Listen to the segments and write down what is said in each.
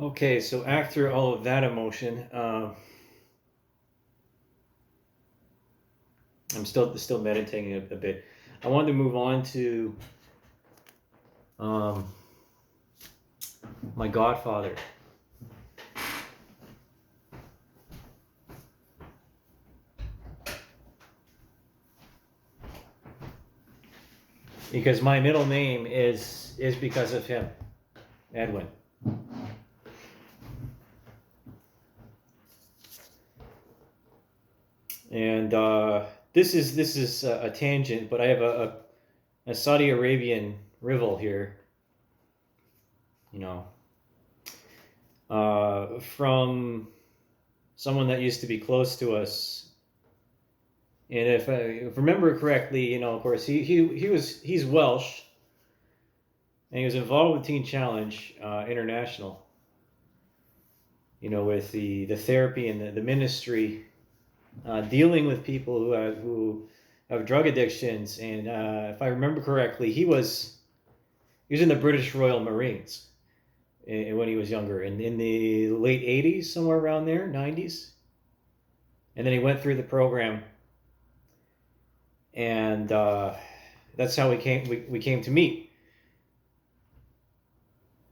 Okay, so after all of that emotion, I'm still meditating a bit. I wanted to move on to um, my godfather. Because my middle name is because of him, Edwin. And this is a tangent, but I have a Saudi Arabian rival here, you know, from someone that used to be close to us. And if I remember correctly, of course, he's Welsh, and he was involved with Teen Challenge International. With the therapy and the ministry, dealing with people who have drug addictions. And if I remember correctly, he was in the British Royal Marines when he was younger, in the late '80s, somewhere around there, '90s. And then he went through the program, and that's how we came to meet.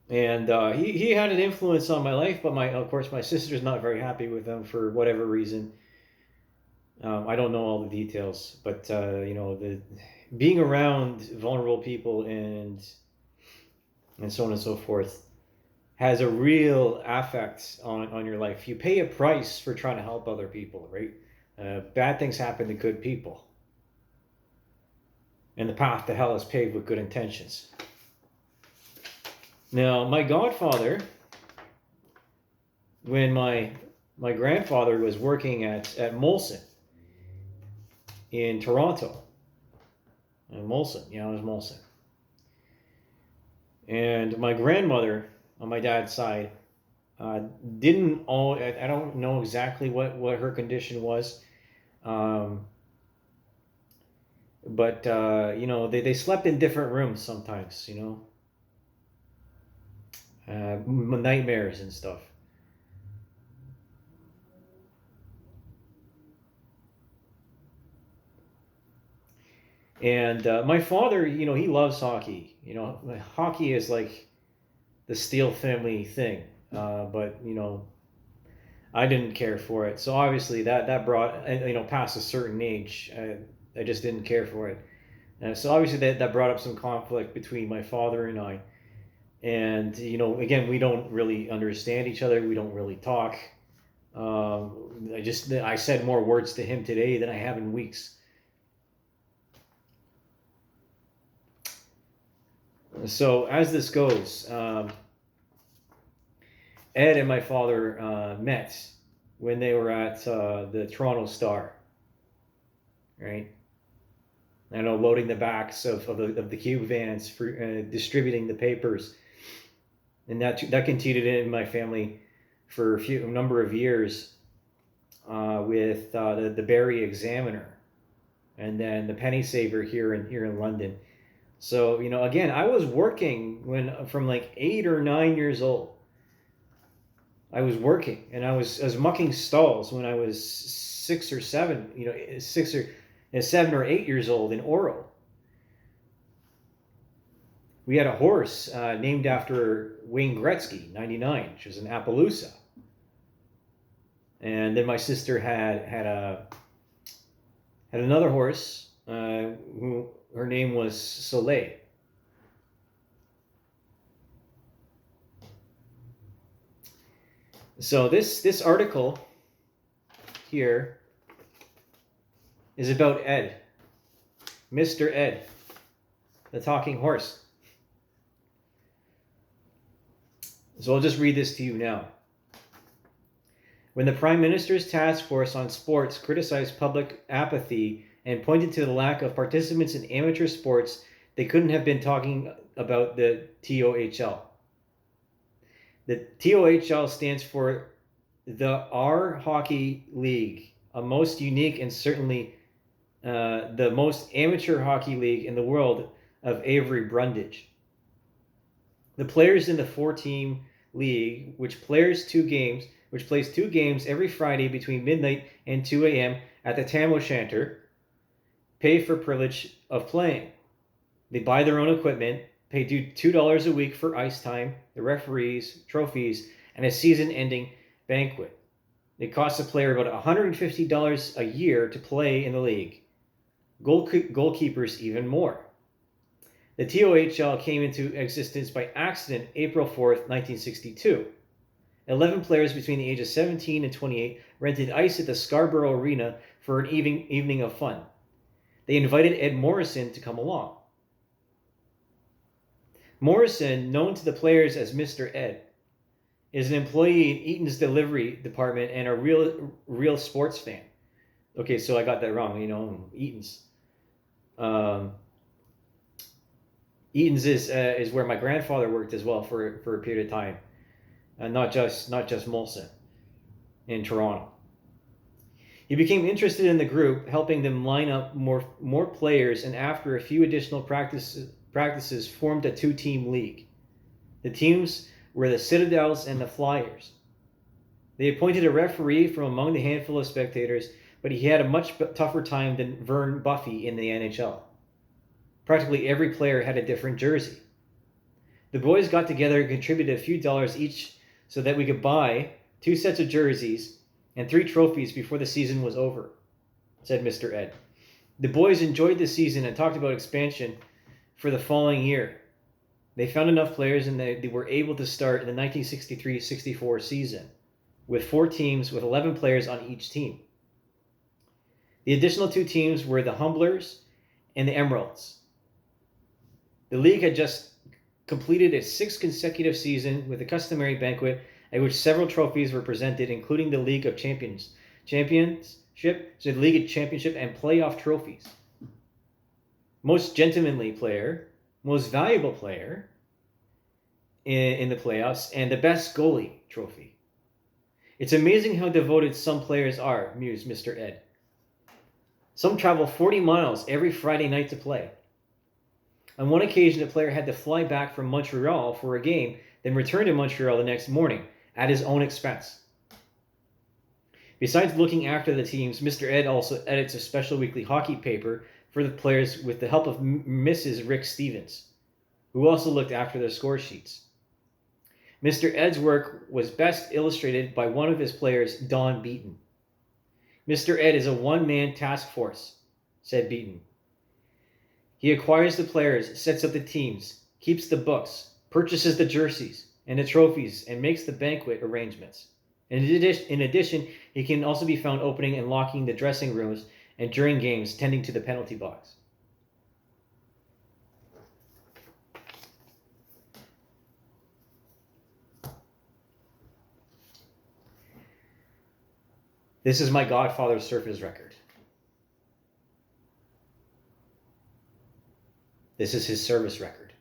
And he had an influence on my life, but of course my sister's not very happy with him for whatever reason. I don't know all the details, but the being around vulnerable people and so on and so forth has a real affect on your life. You pay a price for trying to help other people, right? Bad things happen to good people, and the path to hell is paved with good intentions. Now, my godfather, when my grandfather was working at Molson in Toronto, Molson, it was Molson, and my grandmother on my dad's side didn't all. I don't know exactly what her condition was, um, but they slept in different rooms sometimes. Nightmares and stuff. And my father, he loves hockey. Hockey is like the Steele family thing, but I didn't care for it. So obviously that brought, past a certain age, I just didn't care for it. So obviously that brought up some conflict between my father and I. And again, we don't really understand each other. We don't really talk. I said more words to him today than I have in weeks. So as this goes, Ed and my father met when they were at the Toronto Star, right? I know, loading the backs of the cube vans for distributing the papers, and that continued in my family for a number of years with the Barrie Examiner, and then the Penny Saver here in London. So again, I was working when from like 8 or 9 years old. I was working, and I was mucking stalls when I was 6 or 7. 7 or 8 years old in Oro. We had a horse named after Wayne Gretzky, '99, which was an Appaloosa. And then my sister had another horse who her name was Soleil. So this article here is about Ed, Mr. Ed, the talking horse. So I'll just read this to you now. When the Prime Minister's task force on sports criticized public apathy and pointed to the lack of participants in amateur sports, they couldn't have been talking about the TOHL. The TOHL stands for the R Hockey League, a most unique and certainly the most amateur hockey league in the world of Avery Brundage. The players in the 4-team League, which plays 2 games every Friday between midnight and 2 a.m. at the Tam O'Shanter, pay for privilege of playing. They buy their own equipment, pay $2 a week for ice time, the referees, trophies, and a season-ending banquet. It costs a player about $150 a year to play in the league. Goalkeepers even more. The TOHL came into existence by accident April 4th, 1962. 11 players between the ages of 17 and 28 rented ice at the Scarborough Arena for an evening of fun. They invited Ed Morrison to come along. Morrison, known to the players as Mr. Ed, is an employee in Eaton's delivery department and a real sports fan. Okay, so I got that wrong. Eaton's. Eaton's is where my grandfather worked as well for a period of time, not just Molson in Toronto. He became interested in the group, helping them line up more players, and after a few additional practices formed a 2-team league. The teams were the Citadels and the Flyers. They appointed a referee from among the handful of spectators, but he had a much tougher time than Vern Buffy in the NHL. Practically every player had a different jersey. The boys got together and contributed a few dollars each so that we could buy 2 sets of jerseys and 3 trophies before the season was over, said Mr. Ed. The boys enjoyed the season and talked about expansion for the following year. They found enough players and they were able to start in the 1963-64 season with 4 teams with 11 players on each team. The additional 2 teams were the Humblers and the Emeralds. The league had just completed its 6th consecutive season with a customary banquet at which several trophies were presented, including the League of Championship, the League of Championship and playoff trophies. Most gentlemanly player, most valuable player in the playoffs, and the best goalie trophy. It's amazing how devoted some players are, mused Mr. Ed. Some travel 40 miles every Friday night to play. On one occasion, a player had to fly back from Montreal for a game, then return to Montreal the next morning at his own expense. Besides looking after the teams, Mr. Ed also edits a special weekly hockey paper for the players with the help of Mrs. Rick Stevens, who also looked after their score sheets. Mr. Ed's work was best illustrated by one of his players, Don Beaton. Mr. Ed is a one-man task force, said Beaton. He acquires the players, sets up the teams, keeps the books, purchases the jerseys and the trophies, and makes the banquet arrangements. In addition, he can also be found opening and locking the dressing rooms and during games tending to the penalty box. This is my Godfather's surface record. This is his service record.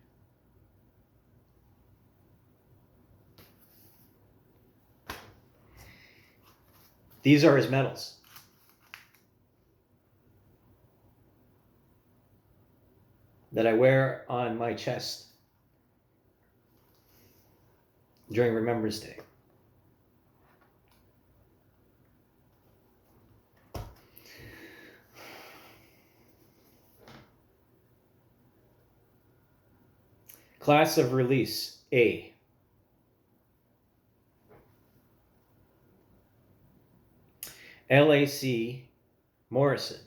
These are his medals. That I wear on my chest during Remembrance Day. Class of release, A. LAC Morrison.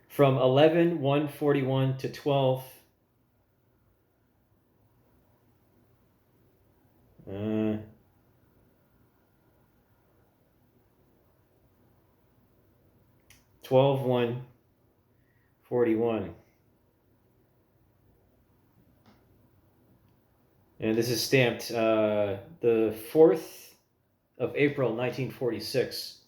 From 11/1/41 to 12. Uh, 12/1/41. And this is stamped the 4th of April, 1946.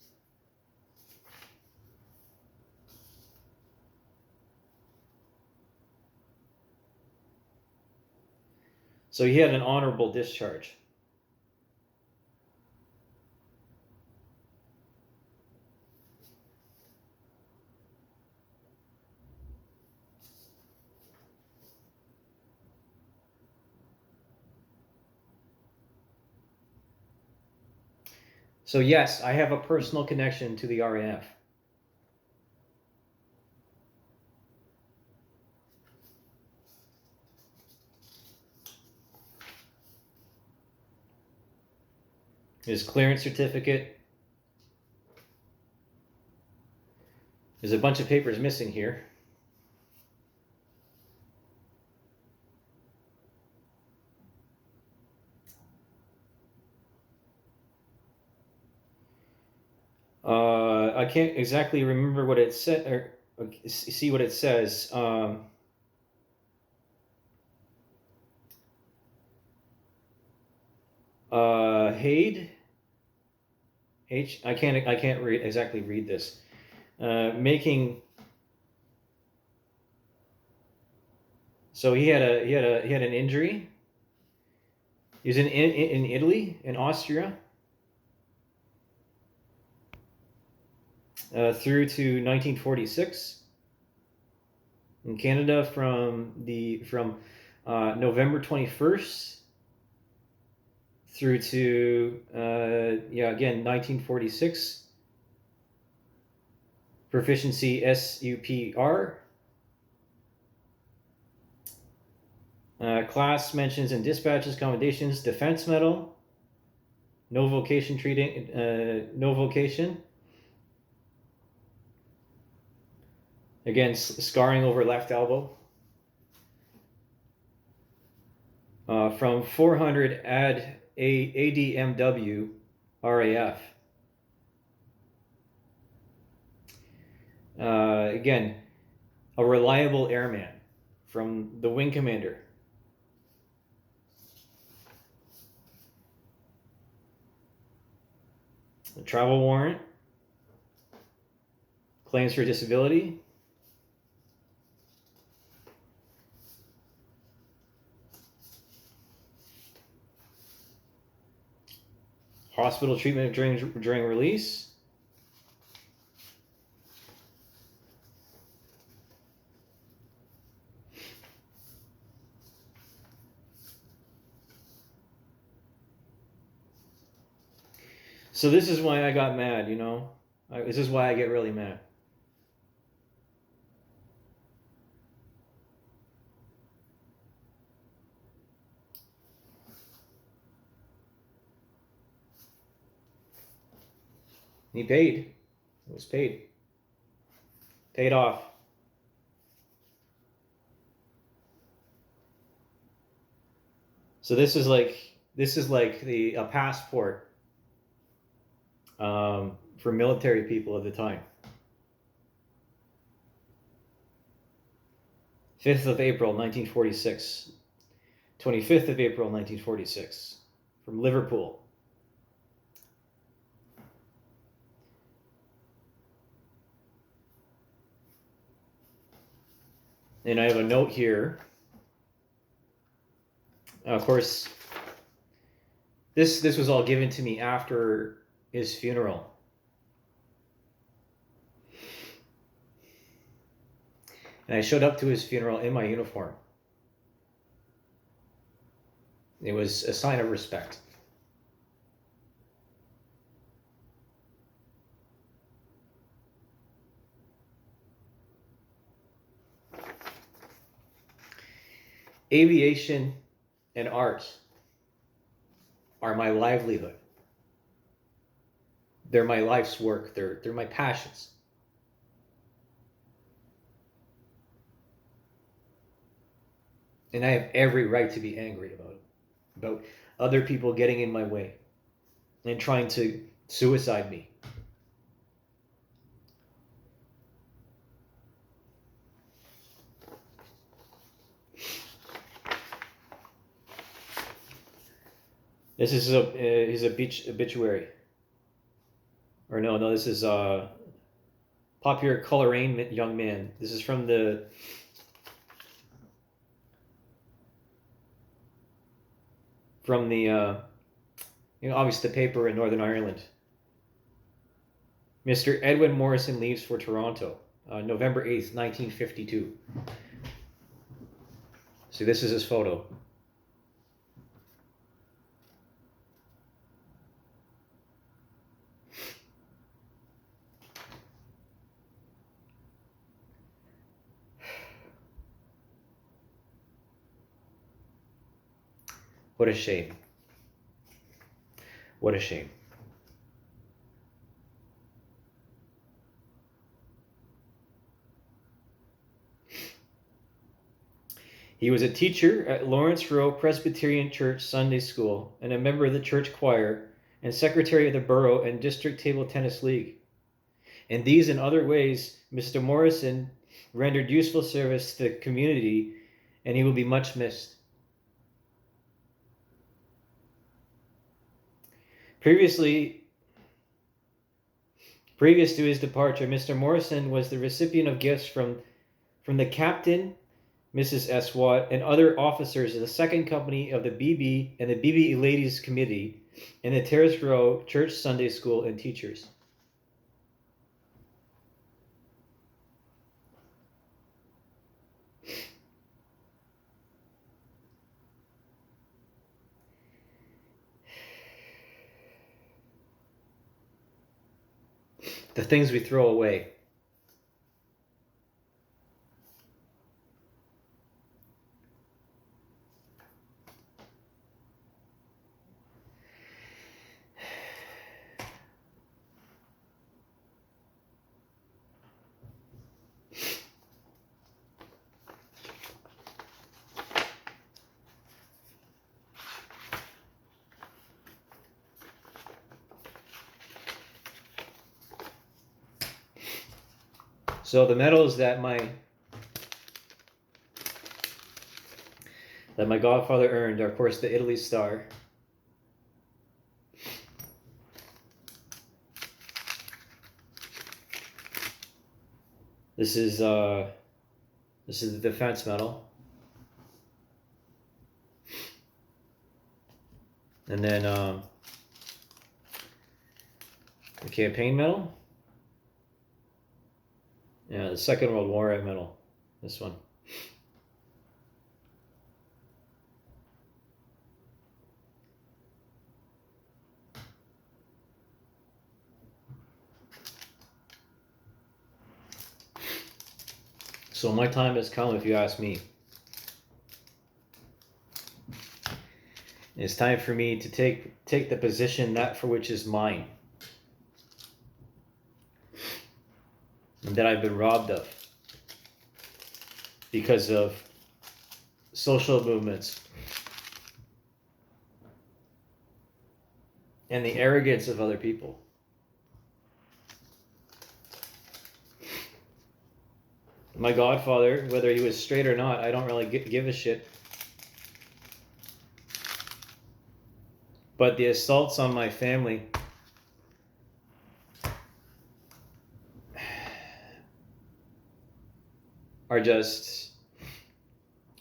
So he had an honorable discharge. So yes, I have a personal connection to the RAF. His clearance certificate. There's a bunch of papers missing here. I can't exactly remember what it said, or see what it says. Haid, I can't exactly read this. Making. So he had an injury. He was in Italy, in Austria, through to 1946. In Canada from November 21st through to again 1946. Proficiency SUPR. Class mentions and dispatches, commendations, defense medal, no vocation treating, no vocation. Again, scarring over left elbow. From 400 ADMW RAF. Again, a reliable airman from the wing commander. A travel warrant. Claims for disability. Hospital treatment during release. So this is why I got mad, you know? This is why I get really mad. He paid. It was paid. Paid off. So this is like a passport for military people of the time. 5th of April, 1946. 25th of April, 1946. From Liverpool. And I have a note here. Of course, this was all given to me after his funeral. And I showed up to his funeral in my uniform. It was a sign of respect. Aviation and art are my livelihood. They're my life's work. They're my passions. And I have every right to be angry about other people getting in my way and trying to suicide me. This is his obituary. Or no, this is popular Coleraine young man. This is from the obviously the paper in Northern Ireland. Mr. Edwin Morrison leaves for Toronto, November 8th, 1952. See, this is his photo. What a shame. What a shame. He was a teacher at Lawrence Rowe Presbyterian Church Sunday School and a member of the church choir and secretary of the Borough and District Table Tennis League. In these and other ways, Mr. Morrison rendered useful service to the community, and he will be much missed. Previous to his departure, Mr. Morrison was the recipient of gifts from the captain, Mrs. S. Watt, and other officers of the second company of the BB and the BB Ladies Committee and the Terrace Row Church Sunday School and teachers. The things we throw away. So the medals that my godfather earned are, of course, the Italy Star. This is the defense medal. And then the campaign medal. Yeah, the Second World War medal. This one. So my time has come, if you ask me. It's time for me to take the position that for which is mine, and that I've been robbed of because of social movements and the arrogance of other people. My godfather, whether he was straight or not, I don't really give a shit. But the assaults on my family are just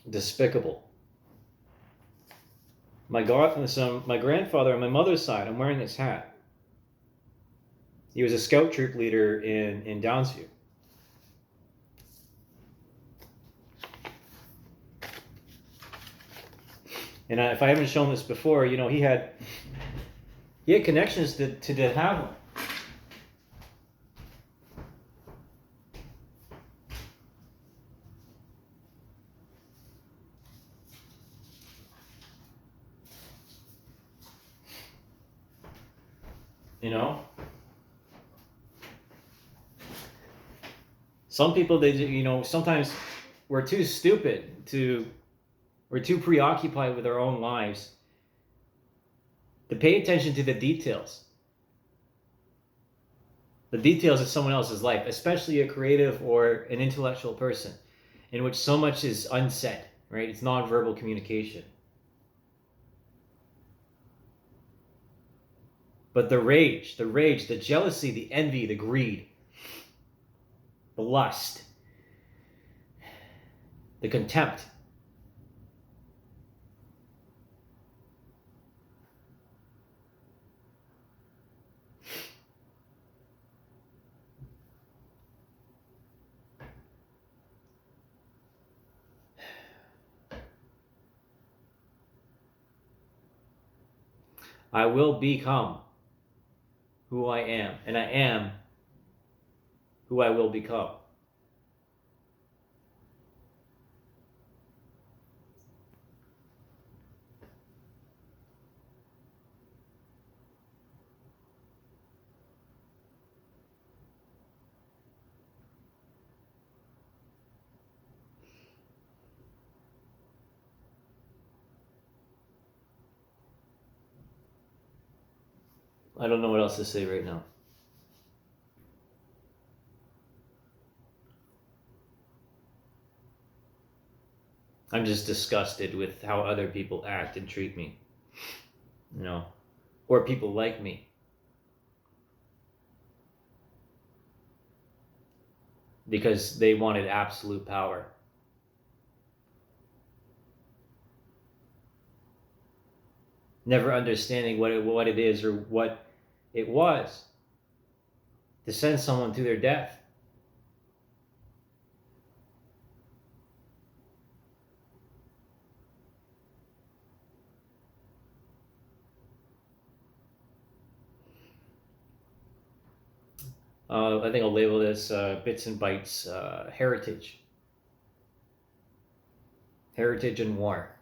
despicable. My grandfather on my mother's side, I'm wearing this hat. He was a scout troop leader in Downsview. And if I haven't shown this before, you know, he had connections to De Havilland. You know, some people, sometimes we're too stupid we're too preoccupied with our own lives to pay attention to the details of someone else's life, especially a creative or an intellectual person, in which so much is unsaid, right? It's nonverbal communication. But the rage, the jealousy, the envy, the greed, the lust, the contempt, I will become who I am, and I am who I will become. I don't know what else to say right now. I'm just disgusted with how other people act and treat me, you know, or people like me. Because they wanted absolute power. Never understanding what it is or what it was to send someone to their death. I think I'll label this Bits and Bytes Heritage. Heritage and War.